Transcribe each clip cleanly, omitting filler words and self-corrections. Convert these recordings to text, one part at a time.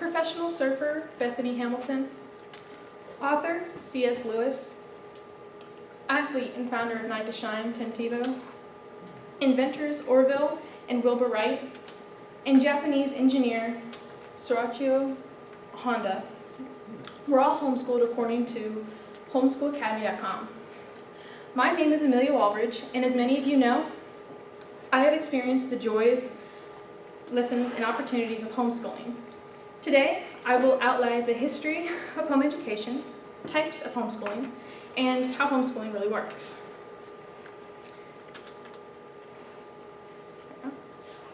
Professional surfer, Bethany Hamilton. Author, C.S. Lewis. Athlete and founder of Night to Shine, Tim Tebow. Inventors, Orville and Wilbur Wright. And Japanese engineer, Soichiro Honda. We're all homeschooled according to homeschoolacademy.com. My name is Amelia Walbridge, and as many of you know, I have experienced the joys, lessons, and opportunities of homeschooling. Today, I will outline the history of home education, types of homeschooling, and how homeschooling really works.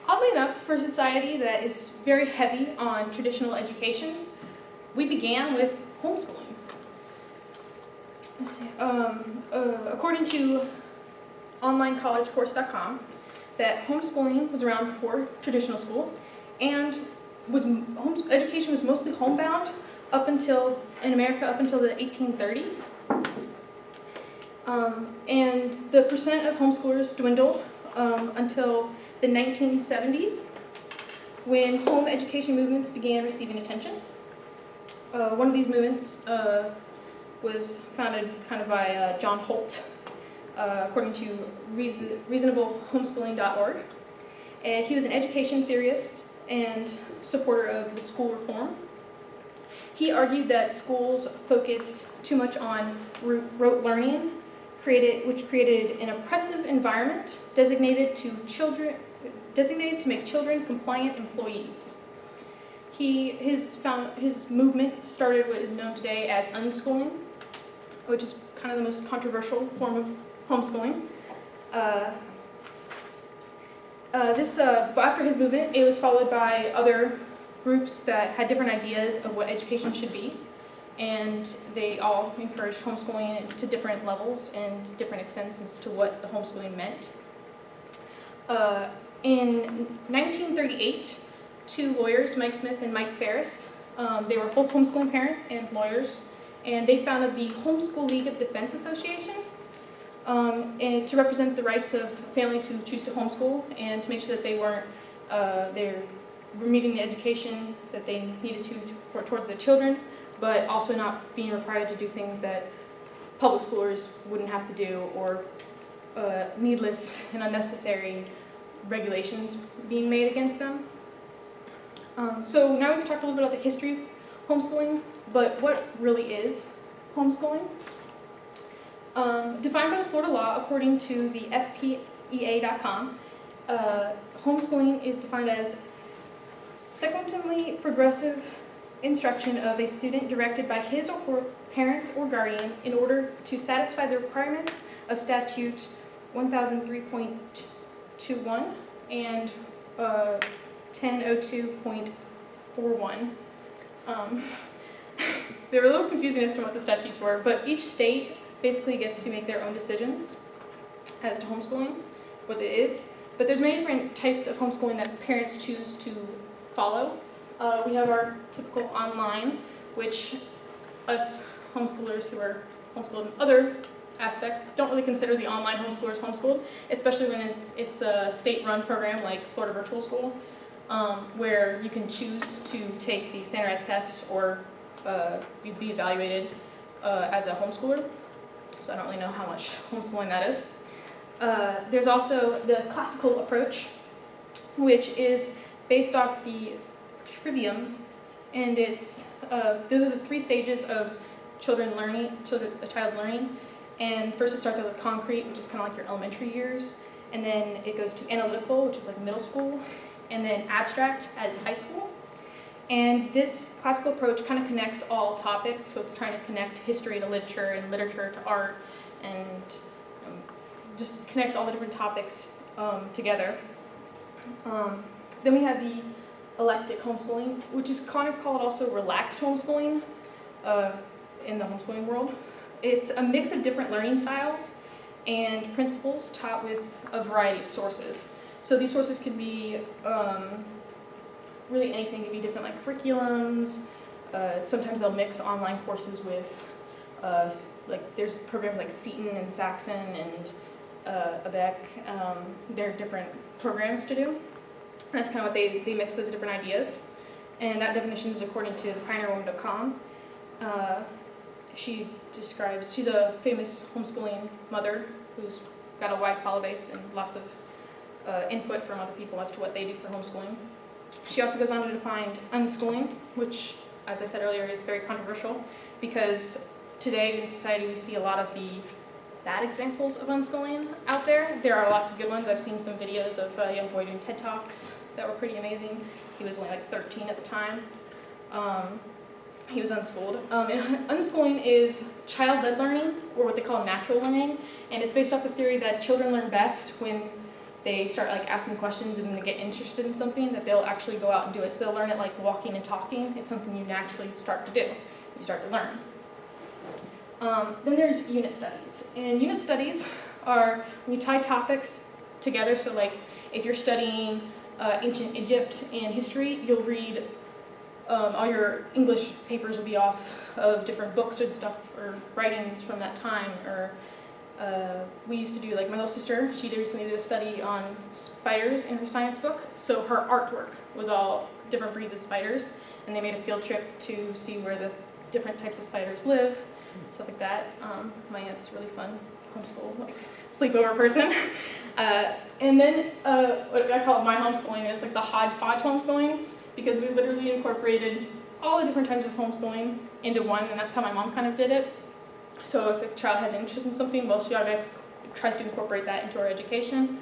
Oddly enough, for a society that is very heavy on traditional education, we began with homeschooling. Let's see. According to onlinecollegecourse.com, that homeschooling was around before traditional school, and education was mostly homebound in America up until the 1830s. And the percent of homeschoolers dwindled until the 1970s, when home education movements began receiving attention. One of these movements was founded kind of by John Holt, according to reasonablehomeschooling.org. And he was an education theorist and supporter of the school reform. He argued that schools focus too much on rote learning, which created an oppressive environment designated to make children compliant employees. His movement started what is known today as unschooling, which is kind of the most controversial form of homeschooling. After his movement, it was followed by other groups that had different ideas of what education should be, and they all encouraged homeschooling to different levels and different extents as to what the homeschooling meant. In 1938, two lawyers, Mike Smith and Mike Ferris, they were both homeschooling parents and lawyers, and they founded the Homeschool League of Defense Association and to represent the rights of families who choose to homeschool and to make sure that they were meeting the education that they needed towards their children, but also not being required to do things that public schoolers wouldn't have to do, or needless and unnecessary regulations being made against them. So now we've talked a little bit about the history of homeschooling, but what really is homeschooling? Defined by the Florida law according to the FPEA.com, homeschooling is defined as sequentially progressive instruction of a student directed by his or her parents or guardian in order to satisfy the requirements of Statute 1003.21 and 1002.41. They were a little confusing as to what the statutes were, but each state basically gets to make their own decisions as to homeschooling, what it is. But there's many different types of homeschooling that parents choose to follow. We have our typical online, which us homeschoolers who are homeschooled in other aspects don't really consider the online homeschoolers homeschooled, especially when it's a state-run program like Florida Virtual School, where you can choose to take the standardized tests or be evaluated as a homeschooler. So I don't really know how much homeschooling that is. There's also the classical approach, which is based off the trivium, and those are the three stages of a child's learning. And first it starts out with concrete, which is kind of like your elementary years, and then it goes to analytical, which is like middle school, and then abstract as high school. And this classical approach kind of connects all topics, so it's trying to connect history to literature and literature to art, and just connects all the different topics together. Then we have the eclectic homeschooling, which is kind of called also relaxed homeschooling in the homeschooling world. It's a mix of different learning styles and principles taught with a variety of sources. So these sources could be really anything. It could be different like curriculums. Sometimes they'll mix online courses with like there's programs like Seton and Saxon and ABEC. There are different programs to do. That's kind of what they mix those different ideas. and that definition is according to thepioneerwoman.com. She describes, she's a famous homeschooling mother who's got a wide follow base and lots of input from other people as to what they do for homeschooling. She also goes on to define unschooling, which, as I said earlier, is very controversial because today in society we see a lot of the bad examples of unschooling out there. There are lots of good ones. I've seen some videos of a young boy doing TED Talks that were pretty amazing. He was only like 13 at the time. He was unschooled. Unschooling is child-led learning, or what they call natural learning, and it's based off the theory that children learn best when they start like asking questions and they get interested in something, that they'll actually go out and do it. So they'll learn it like walking and talking. It's something you naturally start to do. You start to learn. Then there's unit studies. And unit studies are when you tie topics together. So like if you're studying ancient Egypt and history, you'll read all your English papers will be off of different books and stuff or writings from that time. Or we used to do, like my little sister, she recently did a study on spiders in her science book. So her artwork was all different breeds of spiders, and they made a field trip to see where the different types of spiders live, stuff like that. My aunt's really fun homeschool, like sleepover person. And then what I call my homeschooling is like the hodgepodge homeschooling, because we literally incorporated all the different types of homeschooling into one, and that's how my mom kind of did it. So if a child has an interest in something, well, she automatically tries to incorporate that into our education.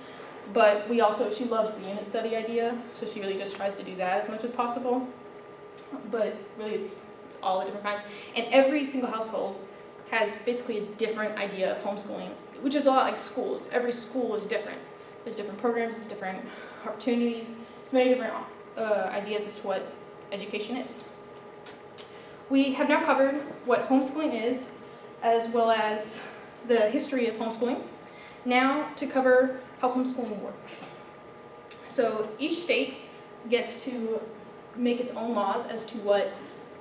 But we also, she loves the unit study idea, so she really just tries to do that as much as possible. But really it's all the different kinds. And every single household has basically a different idea of homeschooling, which is a lot like schools. Every school is different. There's different programs, there's different opportunities, there's many different ideas as to what education is. We have now covered what homeschooling is, as well as the history of homeschooling. Now to cover how homeschooling works. So each state gets to make its own laws as to what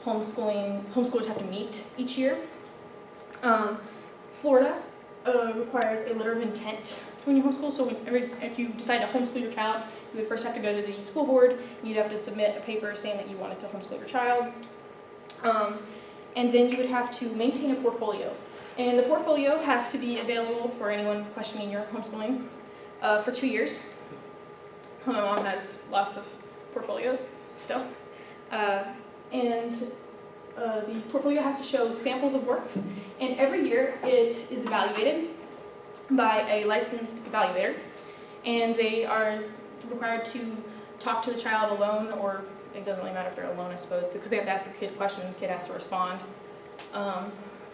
homeschoolers have to meet each year. Florida requires a letter of intent when you homeschool. So if you decide to homeschool your child, you would first have to go to the school board, and you'd have to submit a paper saying that you wanted to homeschool your child. And then you would have to maintain a portfolio. And the portfolio has to be available for anyone questioning your homeschooling for 2 years. My mom has lots of portfolios still. The portfolio has to show samples of work, and every year it is evaluated by a licensed evaluator, and they are required to talk to the child alone, or it doesn't really matter if they're alone, I suppose, because they have to ask the kid a question and the kid has to respond.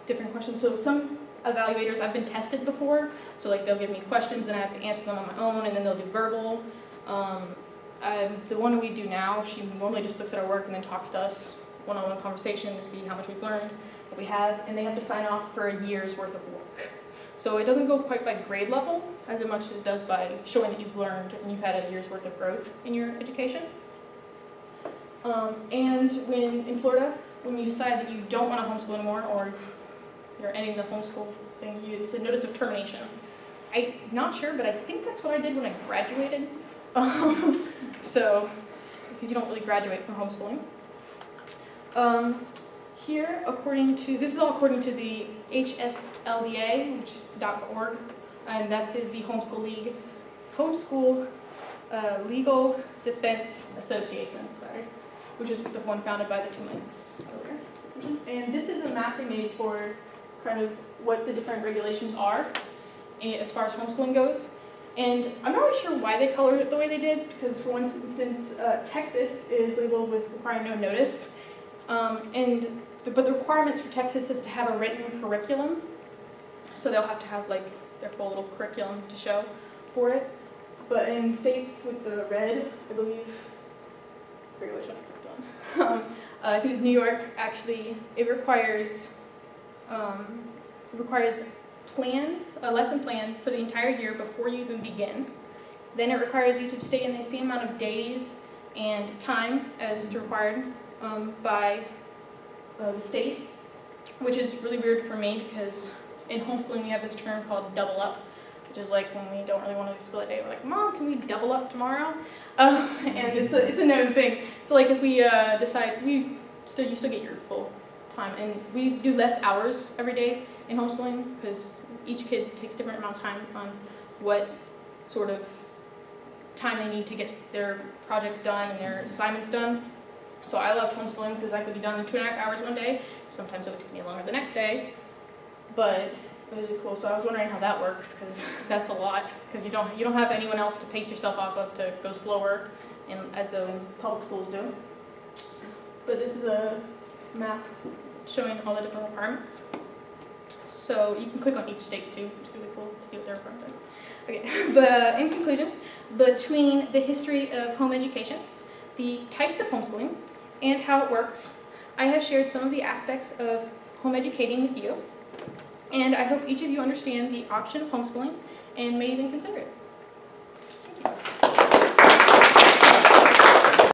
Different questions. So some evaluators, I've been tested before, so like they'll give me questions and I have to answer them on my own, and then they'll do verbal. The one we do now, she normally just looks at our work and then talks to us, one-on-one conversation to see how much we've learned, what we have, and they have to sign off for a year's worth of work. So it doesn't go quite by grade level as much as it does by showing that you've learned and you've had a year's worth of growth in your education. And in Florida, when you decide that you don't want to homeschool anymore, or you're ending the homeschool thing, it's a notice of termination. I'm not sure, but I think that's what I did when I graduated. So, because you don't really graduate from homeschooling. Here, this is all according to the HSLDA.org, and that is the Homeschool Legal Defense Association, which is the one founded by the two minutes earlier. And this is a map they made for kind of what the different regulations are as far as homeschooling goes. And I'm not really sure why they colored it the way they did, because for one instance, Texas is labeled with requiring no notice. But the requirements for Texas is to have a written curriculum. So they'll have to have like their full little curriculum to show for it. But in states with the red, I believe, I forget which one I clicked on. I think it's New York, actually, it requires a lesson plan for the entire year before you even begin. Then it requires you to stay in the same amount of days and time as required by the state, which is really weird for me because in homeschooling we have this term called double up, which is like when we don't really want to do school that day, we're like, Mom, can we double up tomorrow? And it's a known thing. So like if we decide, you still get your full time, and we do less hours every day in homeschooling because each kid takes different amount of time on what sort of time they need to get their projects done and their assignments done. So I loved homeschooling because I could be done in 2.5 hours one day. Sometimes it would take me longer the next day, but it was really cool. So I was wondering how that works, because that's a lot, because you don't have anyone else to pace yourself off of to go slower, and as though in public schools do. But this is a map showing all the different requirements. So you can click on each state too. It's really cool to see what their requirements are. Okay, but in conclusion, between the history of home education, the types of homeschooling, and how it works, I have shared some of the aspects of home educating with you, and I hope each of you understand the option of homeschooling and may even consider it.